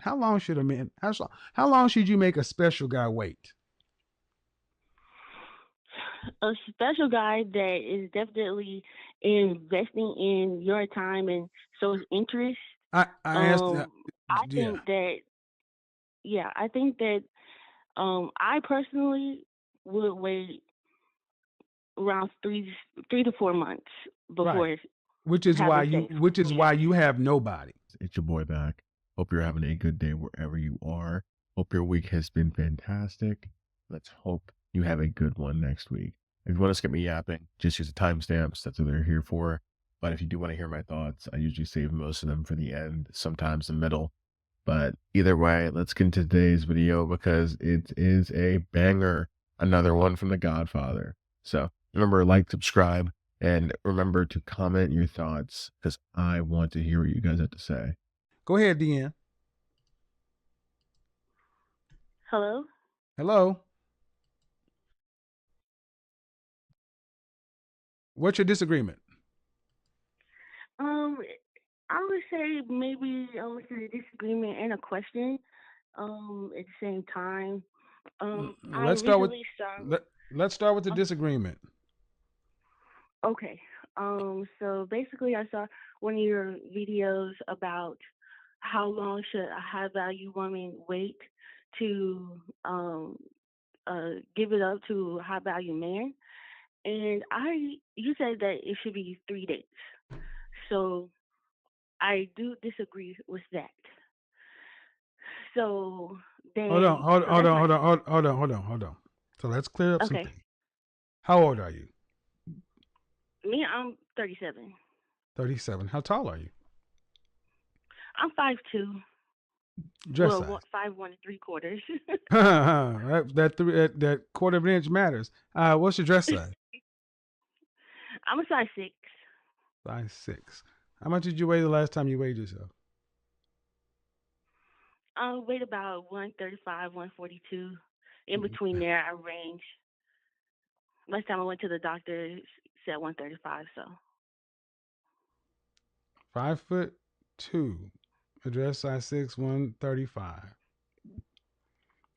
How long should a man? How long should you make a special guy wait? A special guy that is definitely investing in your time and shows interest. I asked. I Yeah. think that yeah, I think that I personally would wait around 3 to 4 months Right. before Which is why having you. sex Which with is me. why you have nobody. It's your boy back. Hope you're having a good day wherever you are. Hope your week has been fantastic. Let's hope you have a good one next week. If you want to skip me yapping, just use the timestamps. That's what they're here for. But if you do want to hear my thoughts, I usually save most of them for the end, sometimes the middle. But either way, let's get into today's video because it is a banger. Another one from The Godfather. So remember, like, subscribe, and remember to comment your thoughts because I want to hear what you guys have to say. Go ahead, DN. Hello? Hello. What's your disagreement? Um, I would say maybe it's a disagreement and a question. At the same time. I Let's start with. recently saw. Let's start with the Um, disagreement. okay. So basically, I saw one of your videos about how long should a high value woman wait to give it up to a high value man, and you said that it should be 3 days. So I do disagree with that. So Hold on. then, Hold so hold that's on. my Hold on. Hold on. Hold on. Hold on. So let's clear up some okay. things. How old are you? Me, I'm 37. 37. How tall are you? I'm 5'2". Dress Well, size. 5'1 3/4". that quarter of an inch matters. What's your dress size? I'm a size 6. Size 6. How much did you weigh the last time you weighed yourself? I weigh about 135, 142. In between there, I range. Last time I went to the doctor, it said 135. So 5'2". Dress size 6, 135.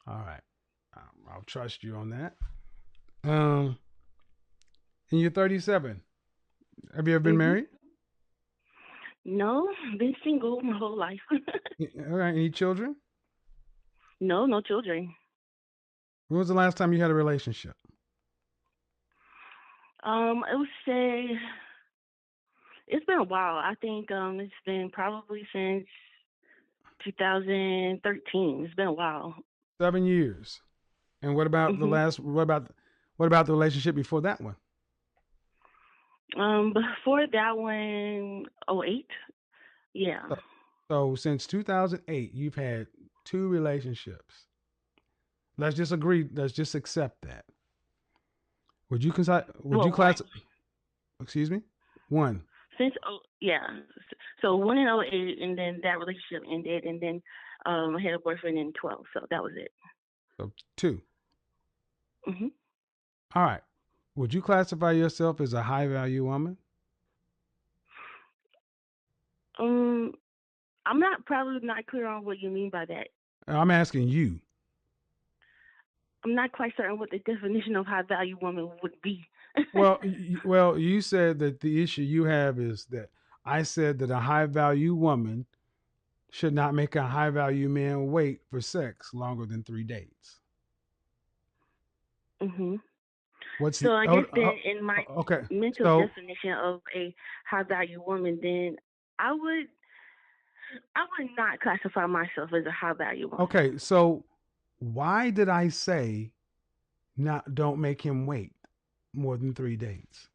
All right. I'll trust you on that. Um, and you're 37. Have you ever been mhm. married? No, been single my whole life. All right. Any children? No, no children. When was the last time you had a relationship? I would say it's been a while. I think it's been probably since 2013. It's been a while. 7 years. And what about the Mhm. last? What about the relationship before that one? Before that one, '08. Yeah. So, so since 2008, you've had 2 relationships. Let's just agree. Let's just accept that. Would you consider? Would Well, you one. class? Excuse me. One. Since yeah, so one in '08, and then that relationship ended, and then I had a boyfriend in 12, so that was it. So two. hmm All right. Would you classify yourself as a high value woman? Um, I'm not probably not clear on what you mean by that. I'm asking you. I'm not quite certain what the definition of high value woman would be. Well, you said that the issue you have is that I said that a high value woman should not make a high value man wait for sex longer than 3 dates. hmm What's the So I guess then, in my okay? mental So definition of a high value woman, then I would I would not classify myself as a high value woman. okay, so why did I say not don't make him wait more than 3 dates?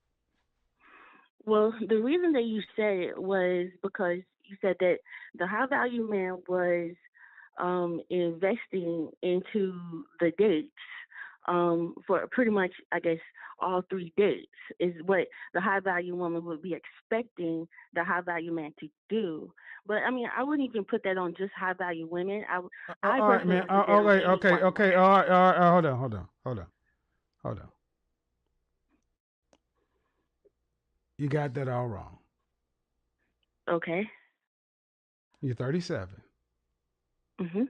Well, the reason that you said it was because you said that the high value man was investing into the dates for pretty much, I guess, all 3 dates is what the high value woman would be expecting the high value man to do. But I mean, I wouldn't even put that on just high value women. I All right, personally man. would put that on Okay, okay, anyone. okay. All right, all right. Hold on. You got that all wrong. Okay. You're 37. Hmm.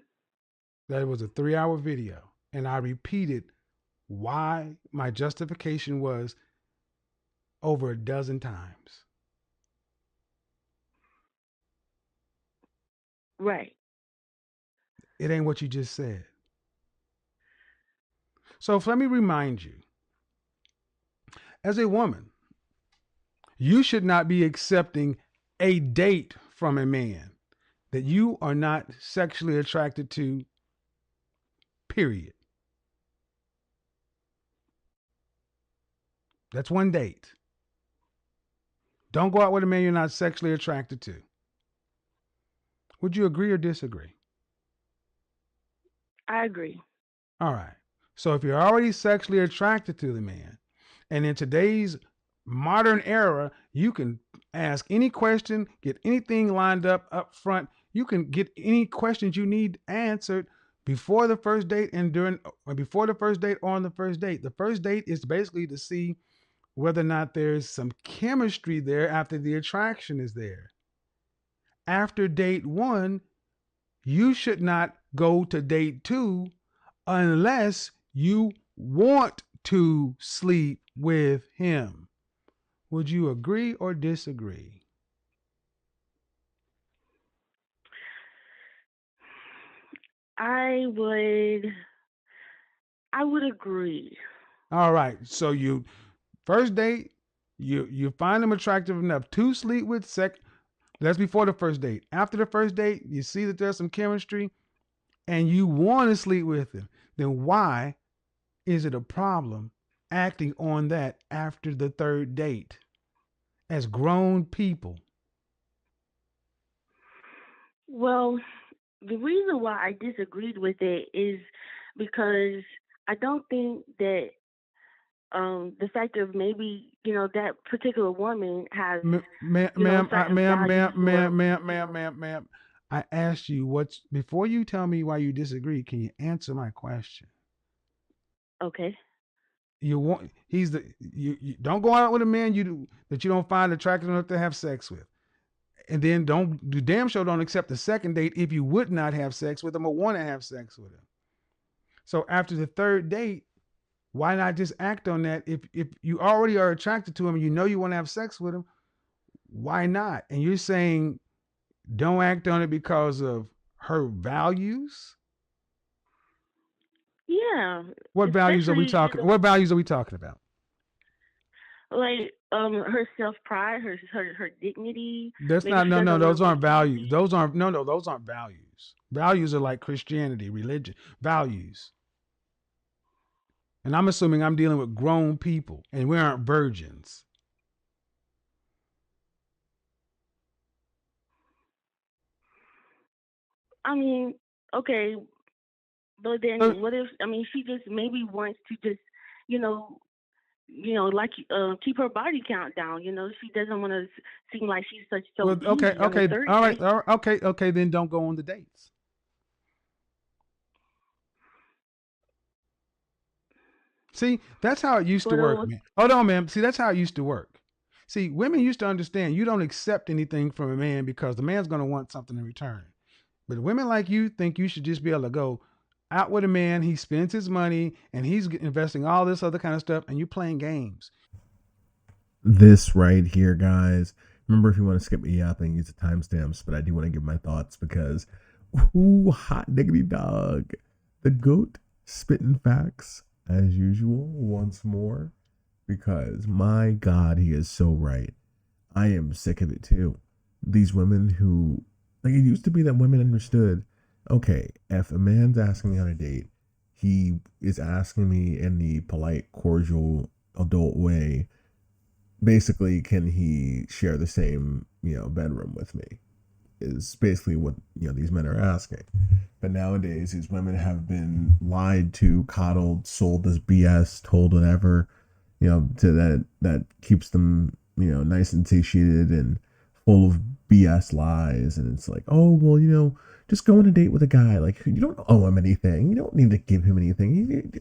That was a 3-hour video. And I repeated why my justification was over a dozen times. Right. It ain't what you just said. So let me remind you, as a woman, you should not be accepting a date from a man that you are not sexually attracted to, period. That's one date. Don't go out with a man you're not sexually attracted to. Would you agree or disagree? I agree. All right. So if you're already sexually attracted to the man, and in today's modern era, you can ask any question, get anything lined up front. You can get any questions you need answered before the first date and during or before the first date or on the first date. The first date is basically to see whether or not there's some chemistry there after the attraction is there. After date 1, you should not go to date 2 unless you want to sleep with him. Would you agree or disagree? I would. I would agree. All right. So you first date, you find him attractive enough to sleep with. That's before the first date. After the first date, you see that there's some chemistry and you want to sleep with him. Then why is it a problem acting on that after the third date as grown people? Well, the reason why I disagreed with it is because I don't think that the fact of maybe that particular woman has Ma'am, certain ma'am, values ma'am, or ma'am, ma'am, ma'am, ma'am, ma'am. I asked you what's before you tell me why you disagree. Can you answer my question? okay. You want you don't go out with a man that you don't find attractive enough to have sex with, and then don't do damn sure don't accept the second date if you would not have sex with him or want to have sex with him. So after the third date, why not just act on that? If you already are attracted to him and you know you want to have sex with him, why not? And you're saying don't act on it because of her values. Yeah, What values are we especially talking? What values are we talking about? like her self pride, her dignity. That's Maybe not she no. doesn't want Those to aren't waste values. money. Those aren't no. Those aren't values. Values are like Christianity, religion, values. And I'm assuming I'm dealing with grown people, and we aren't virgins. I mean, okay, but So, then what if? I mean, she just maybe wants to just you know like keep her body count down. She doesn't want to seem like she's such so well, okay, easy on the okay, third all right, date. all right, okay, okay. Then don't go on the dates. See, that's how it used to But work, man. Hold on, man. See, that's how it used to work. See, women used to understand you don't accept anything from a man because the man's going to want something in return. But women like you think you should just be able to go out with a man, he spends his money, and he's investing all this other kind of stuff, and you playing games. This right here, guys. Remember, if you want to skip me yapping, use the timestamps, but I do want to give my thoughts because, ooh, hot diggity dog. The goat spitting facts as usual once more because my God, he is so right. I am sick of it too. These women who, like, it used to be that women understood, okay, if a man's asking me on a date, he is asking me in the polite, cordial, adult way. Basically, can he share the same, bedroom with me? Is basically what, these men are asking. But nowadays, these women have been lied to, coddled, sold as BS, told whatever, to that keeps them, nice and satiated and full of BS lies. And it's like, oh, well, just go on a date with a guy. Like, you don't owe him anything. You don't need to give him anything.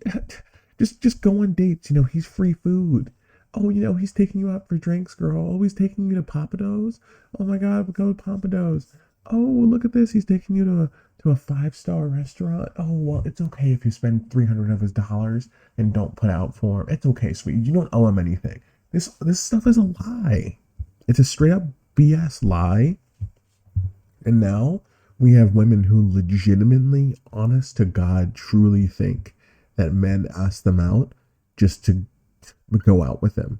Just go on dates. He's free food. Oh, he's taking you out for drinks, girl. Oh, he's taking you to Papados. Oh my God, we'll go to Papados. Oh, look at this. He's taking you to a 5-star restaurant. Oh, well, it's okay if you spend 300 of his dollars and don't put out for him. It's okay, sweetie. You don't owe him anything. This stuff is a lie. It's a straight up BS lie. And now we have women who legitimately, honest to God, truly think that men ask them out just to go out with them.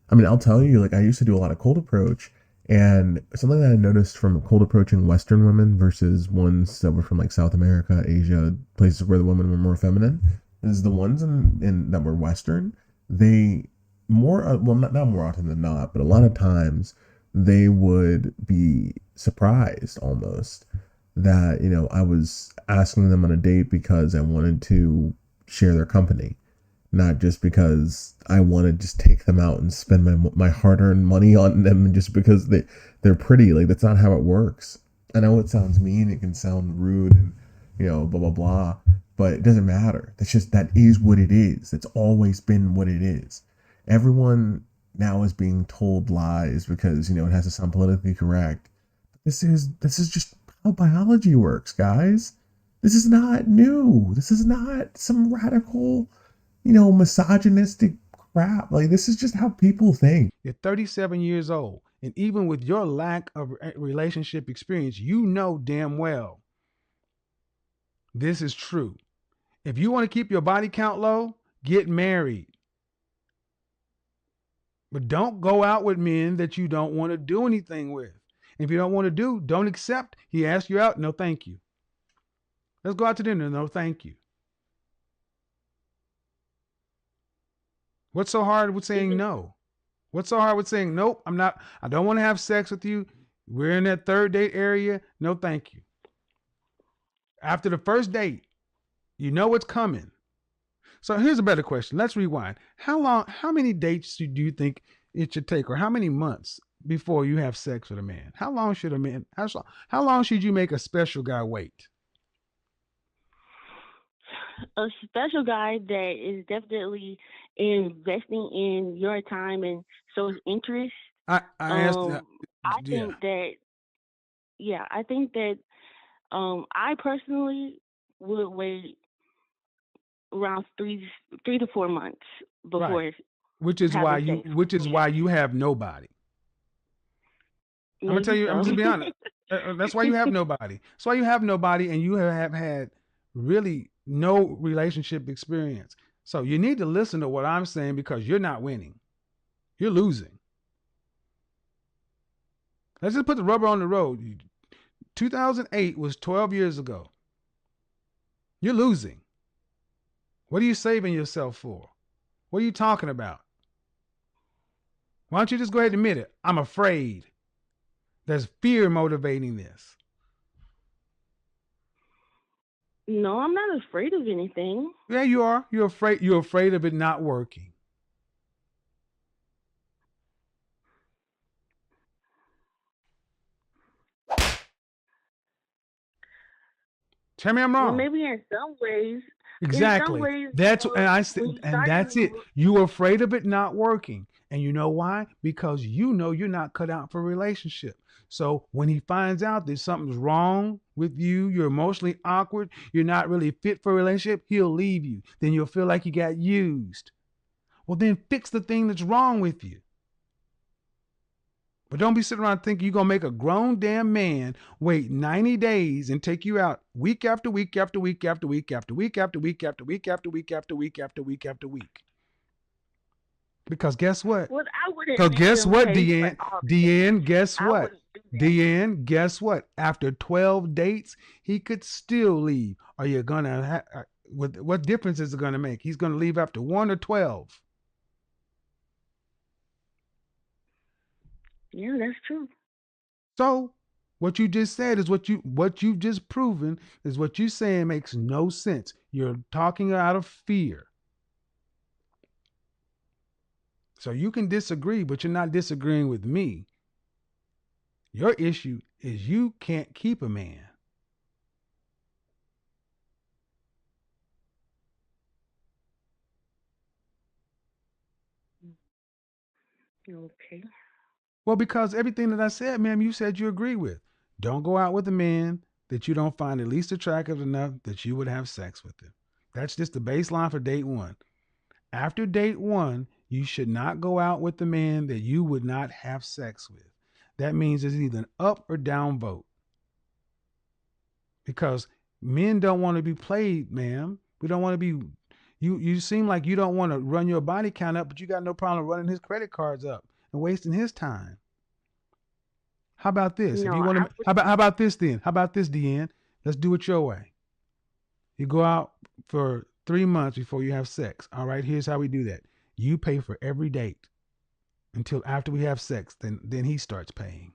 I mean, I'll tell you, like, I used to do a lot of cold approach, and something that I noticed from cold approaching Western women versus ones that were from like South America, Asia, places where the women were more feminine, is the ones in that were Western, they more well, not more often than not, but a lot of times they would be surprised almost that I was asking them on a date because I wanted to share their company, not just because I want to just take them out and spend my hard earned money on them just because they're pretty. Like, that's not how it works. I know it sounds mean, it can sound rude, and blah blah blah, but it doesn't matter. That is what it is. It's always been what it is. Everyone now is being told lies because it has to sound politically correct. This is just how biology works, guys. This is not new. This is not some radical misogynistic crap. Like, this is just how people think. You're 37 years old, and even with your lack of relationship experience, you know damn well this is true. If you want to keep your body count low, get married. But don't go out with men that you don't want to do anything with. And if you don't want to don't accept. He asks you out, no thank you. Let's go out to dinner, no thank you. What's so hard with saying no? What's so hard with saying nope? I don't want to have sex with you. We're in that third date area. No, thank you. After the first date, you know what's coming. So here's a better question. Let's rewind. How many dates do you think it should take, or how many months before you have sex with a man? How long should a man, how long should you make a special guy wait? A special guy that is definitely investing in your time and shows interest. I asked, I yeah, think that, yeah, I think that I personally would wait around 3 to 4 months right. before Which is why having you, sex which with is a man. why you have nobody. I'm gonna tell Maybe you. I'm so. just be honest. That's why you have nobody. That's why you have nobody, and you have had really no relationship experience. So you need to listen to what I'm saying because you're not winning. You're losing. Let's just put the rubber on the road. 2008 was 12 years ago. You're losing. What are you saving yourself for? What are you talking about? Why don't you just go ahead and admit it? I'm afraid. There's fear motivating this. No, I'm not afraid of anything. Yeah, you are. You're afraid. You're afraid of it not working. Tell me I'm Well, wrong. maybe in some ways, Exactly. That's and I when said, you and start that's it. to, You are afraid of it not working, and you know why? Because you know you're not cut out for a relationship. So when he finds out that something's wrong with you, you're emotionally awkward, you're not really fit for a relationship, he'll leave you. Then you'll feel like you got used. Well, then fix the thing that's wrong with you. But don't be sitting around thinking you're gonna make a grown damn man wait 90 days and take you out week after week after week after week after week after week after week after week after week after week after week. Because guess what? well, I wouldn't Because make guess him what, pay for Deanne? all the dates. Deanne, guess I what? wouldn't do that. Deanne, guess what? After 12 dates, he could still leave. Are you gonna? What difference is it gonna make? He's gonna leave after 1 or 12. Yeah, that's true. So what you just said is what you've just proven is what you're saying makes no sense. You're talking out of fear. So you can disagree, but you're not disagreeing with me. Your issue is you can't keep a man. Okay. Well, because everything that I said, ma'am, you said you agree with. Don't go out with a man that you don't find at least attractive enough that you would have sex with him. That's just the baseline for date one. After date one, you should not go out with the man that you would not have sex with. That means it's either an up or down vote. Because men don't want to be played, ma'am. We don't want to be. You seem like you don't want to run your body count up, but you got no problem running his credit cards up and wasting his time. How about this? If No, you want to, how about this then? How about this, D.N.? Let's do it your way. You go out for 3 months before you have sex. All right, here's how we do that. You pay for every date until after we have sex. Then he starts paying.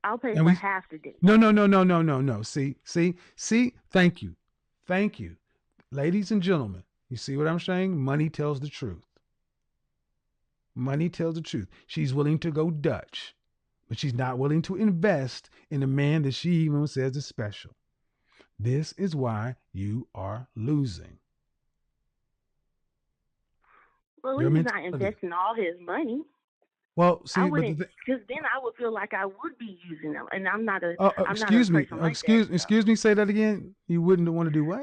I'll pay And for half the date. No. See. Thank you, ladies and gentlemen. You see what I'm saying? Money tells the truth. Money tells the truth. She's willing to go Dutch, but she's not willing to invest in a man that she even says is special. This is why you are losing. Well, he's not investing all his money. Well, see, I wouldn't, because then I would feel like I would be using them, and I'm not a. Excuse me. Excuse me. Say that again. You wouldn't want to do what?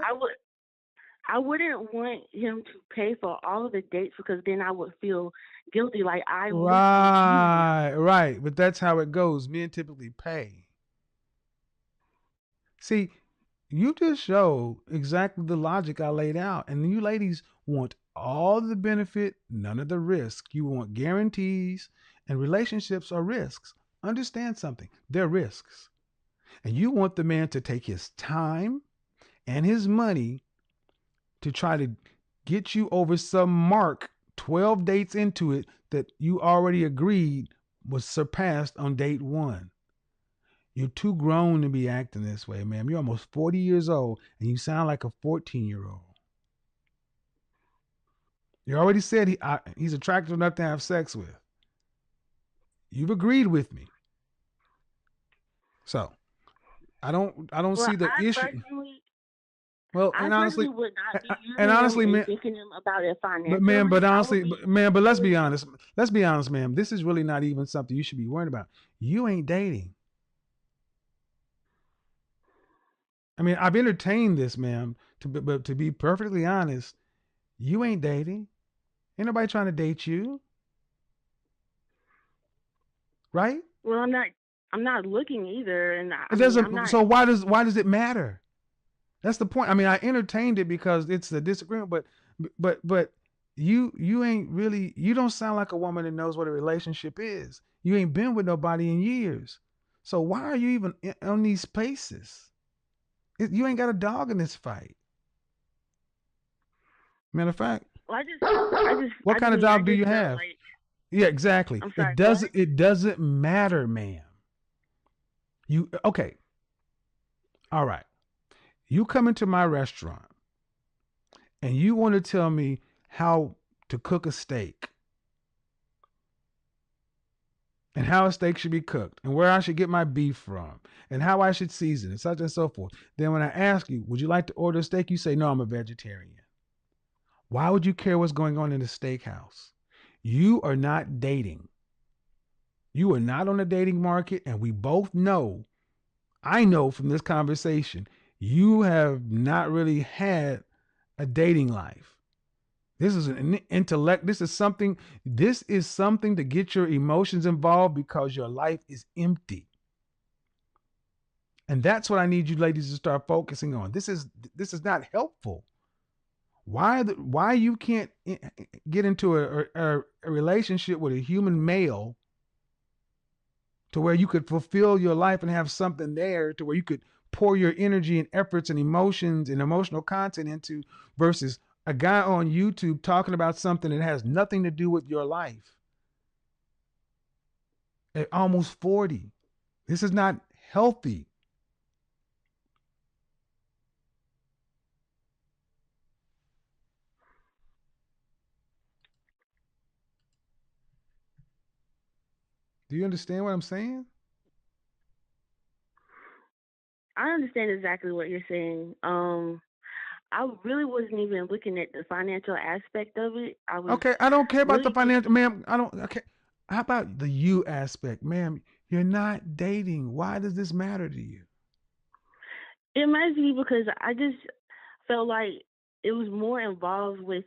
I wouldn't want him to pay for all of the dates, because then I would feel guilty, like I would. Right. But that's how it goes. Men typically pay. See, you just showed exactly the logic I laid out, and you ladies want all the benefit, none of the risk. You want guarantees, and relationships are risks. Understand something. They're risks. And you want the man to take his time and his money to try to get you over some mark 12 dates into it that you already agreed was surpassed on date one. You're too grown to be acting this way, ma'am. You're almost 40 years old and you sound like a 14-year-old. You already said he's attractive enough to have sex with. You've agreed with me. So, I don't see the issue. Well, and honestly, would not be thinking him about it financially. But let's be honest. Let's be honest, ma'am. This is really not even something you should be worried about. You ain't dating. I mean, I've entertained this, ma'am. But to be perfectly honest, you ain't dating. Ain't nobody trying to date you, right? Well, I'm not looking either, and it doesn't. So why does it matter? That's the point. I mean, I entertained it because it's a disagreement, but you ain't really. You don't sound like a woman that knows what a relationship is. You ain't been with nobody in years, so why are you even on these places? You ain't got a dog in this fight. Matter of fact, well, I just what kind of dog do you have? Like, yeah, exactly. I'm sorry, It doesn't matter, ma'am. Okay. All right. You come into my restaurant and you want to tell me how to cook a steak and how a steak should be cooked and where I should get my beef from and how I should season it, such and so forth. Then when I ask you, would you like to order a steak? You say, no, I'm a vegetarian. Why would you care what's going on in the steakhouse? You are not dating. You are not on the dating market, and we both know, I know from this conversation, you have not really had a dating life. This is an intellect. This is something to get your emotions involved because your life is empty. And that's what I need you ladies to start focusing on. This is not helpful. Why you can't get into a relationship with a human male to where you could fulfill your life and have something there to where you could pour your energy and efforts and emotions and emotional content into, versus a guy on YouTube talking about something that has nothing to do with your life at almost 40. This is not healthy. Do you understand what I'm saying? I understand exactly what you're saying. I really wasn't even looking at the financial aspect of it. Okay, I don't care about the financial, ma'am. I don't. Okay, how about the you aspect, ma'am? You're not dating. Why does this matter to you? It might be because I just felt like it was more involved with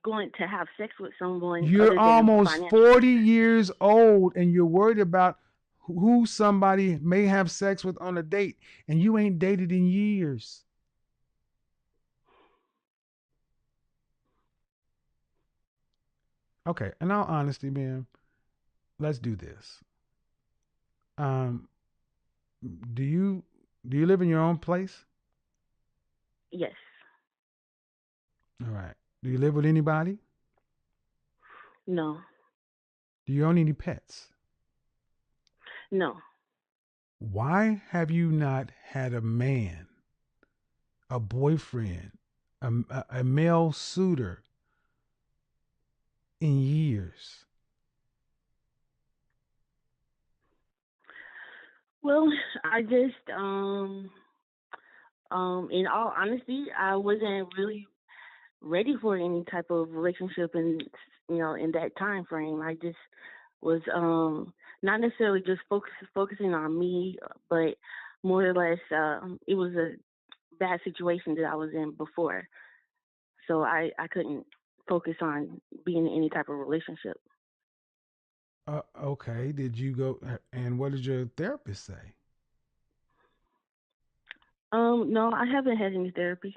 going to have sex with someone You're other than almost financial. 40 years old and you're worried about who somebody may have sex with on a date, and you ain't dated in years. Okay, in all honesty, man, let's do this. Um, do you live in your own place? Yes. All right. Do you live with anybody? No. Do you own any pets? No. Why have you not had a man, a boyfriend, a male suitor in years? Well, I just in all honesty, I wasn't really ready for any type of relationship in in that time frame. I just was not necessarily just focusing on me, but more or less it was a bad situation that I was in before, so I couldn't focus on being in any type of relationship. Okay. Did you go and what did your therapist say? No, I haven't had any therapy.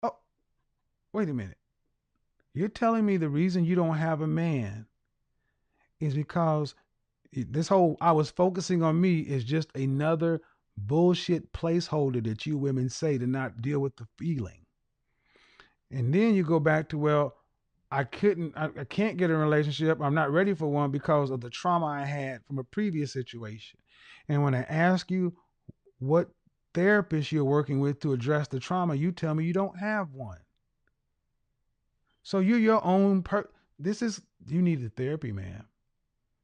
Oh, wait a minute. You're telling me the reason you don't have a man is because this whole I was focusing on me is just another bullshit placeholder that you women say to not deal with the feeling. And then you go back to, well, I can't get a relationship. I'm not ready for one because of the trauma I had from a previous situation. And when I ask you what therapist you're working with to address the trauma, you tell me you don't have one. So you're your own this is you need a therapy, man.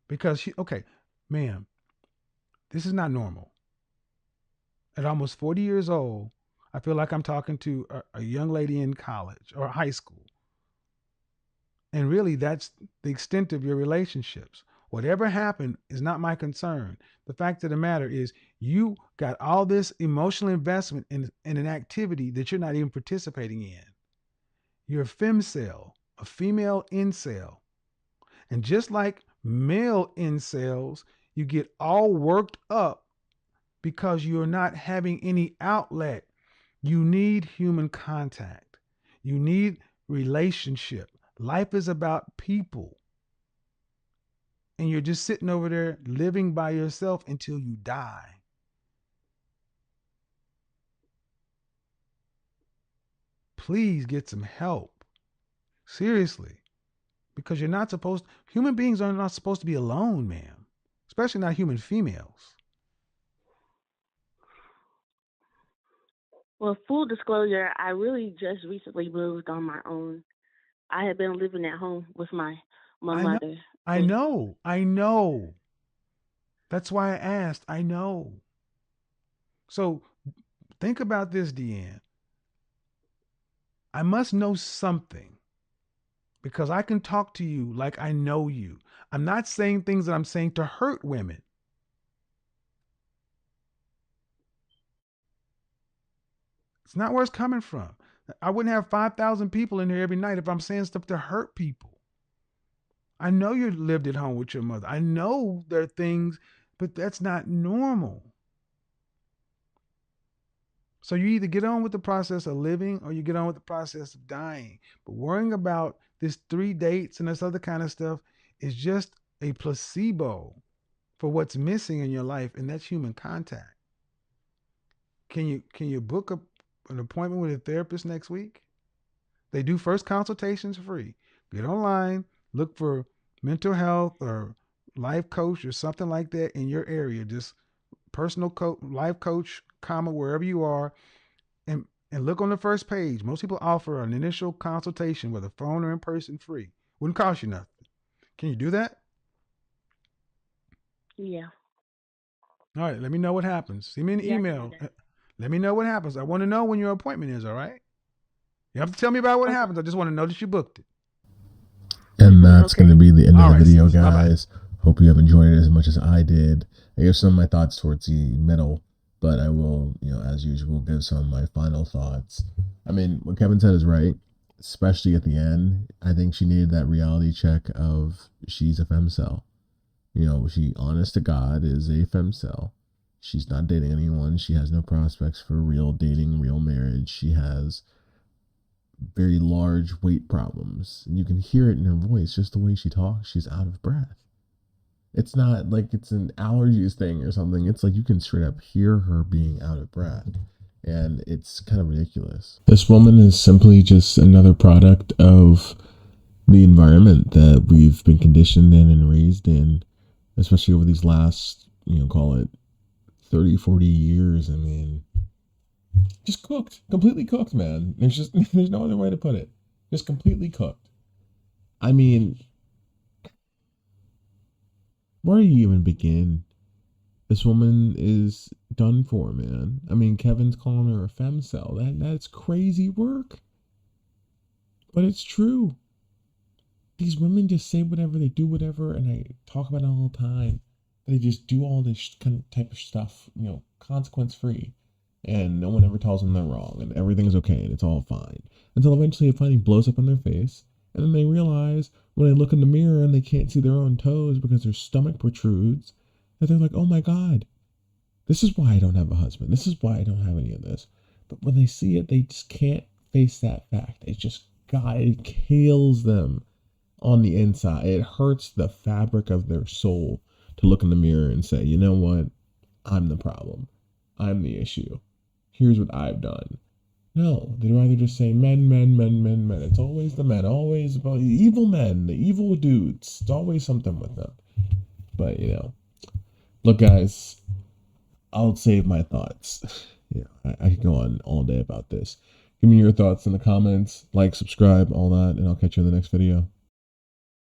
Because okay, ma'am, this is not normal. At almost 40 years old, I feel like I'm talking to a young lady in college or high school. And really, that's the extent of your relationships. Whatever happened is not my concern. The fact of the matter is, you got all this emotional investment in an activity that you're not even participating in. You're a femcel, a female incel. And just like male incels, you get all worked up because you're not having any outlet. You need human contact. You need relationship. Life is about people. And you're just sitting over there living by yourself until you die. Please get some help. Seriously. Because you're not supposed human beings are not supposed to be alone, man. Especially not human females. Well, full disclosure, I really just recently moved on my own. I had been living at home with my I know. mother. I And know. I know. That's why I asked. I know. So think about this, Deanne. I must know something because I can talk to you like I know you. I'm not saying things that I'm saying to hurt women. It's not where it's coming from. I wouldn't have 5,000 people in here every night if I'm saying stuff to hurt people. I know you lived at home with your mother. I know there are things, but that's not normal. So you either get on with the process of living or you get on with the process of dying. But worrying about this 3 dates and this other kind of stuff is just a placebo for what's missing in your life, and that's human contact. Can you book an appointment with a therapist next week? They do first consultations free. Get online, look for mental health or life coach or something like that in your area. Just personal life coach, comma, wherever you are, and look on the first page. Most people offer an initial consultation, whether phone or in person, free. Wouldn't cost you nothing. Can you do that? yeah, All right, let me know what happens. Send me an yeah, I can do email. that. Let me know what happens. I want to know when your appointment is, all right? You have to tell me about what Okay. happens. I just want to know that you booked it. And that's going to Okay. be the end of All the right, video, sis. Bye bye. guys. Hope you have enjoyed it as much as I did. I gave some of my thoughts towards the middle, but I will, as usual, give some of my final thoughts. I mean, what Kevin said is right, especially at the end. I think she needed that reality check of she's a femcel. She, honest to God, is a femcel. She's not dating anyone. She has no prospects for real dating, real marriage. She has very large weight problems. And you can hear it in her voice, just the way she talks. She's out of breath. It's not like it's an allergies thing or something. It's like you can straight up hear her being out of breath. And it's kind of ridiculous. This woman is simply just another product of the environment that we've been conditioned in and raised in, especially over these last, call it 30, 40 years. I mean, just cooked, completely cooked, man. There's no other way to put it. Just completely cooked. I mean, where do you even begin? This woman is done for, man. I mean, Kevin's calling her a femcel. That's crazy work. But it's true. These women just say whatever, they do whatever, and I talk about it all the time. They just do all this kind of type of stuff, consequence free. And no one ever tells them they're wrong, and everything's okay, and it's all fine. Until eventually it finally blows up in their face, and then they realize when they look in the mirror and they can't see their own toes because their stomach protrudes, that they're like, oh my God, this is why I don't have a husband. This is why I don't have any of this. But when they see it, they just can't face that fact. It kills them on the inside. It hurts the fabric of their soul to look in the mirror and say, you know what? I'm the problem. I'm the issue. Here's what I've done. No, they'd rather just say men, men, men, men, men. It's always the men, always about the evil men, the evil dudes. It's always something with them. But, look, guys, I'll save my thoughts. I could go on all day about this. Give me your thoughts in the comments. Like, subscribe, all that, and I'll catch you in the next video.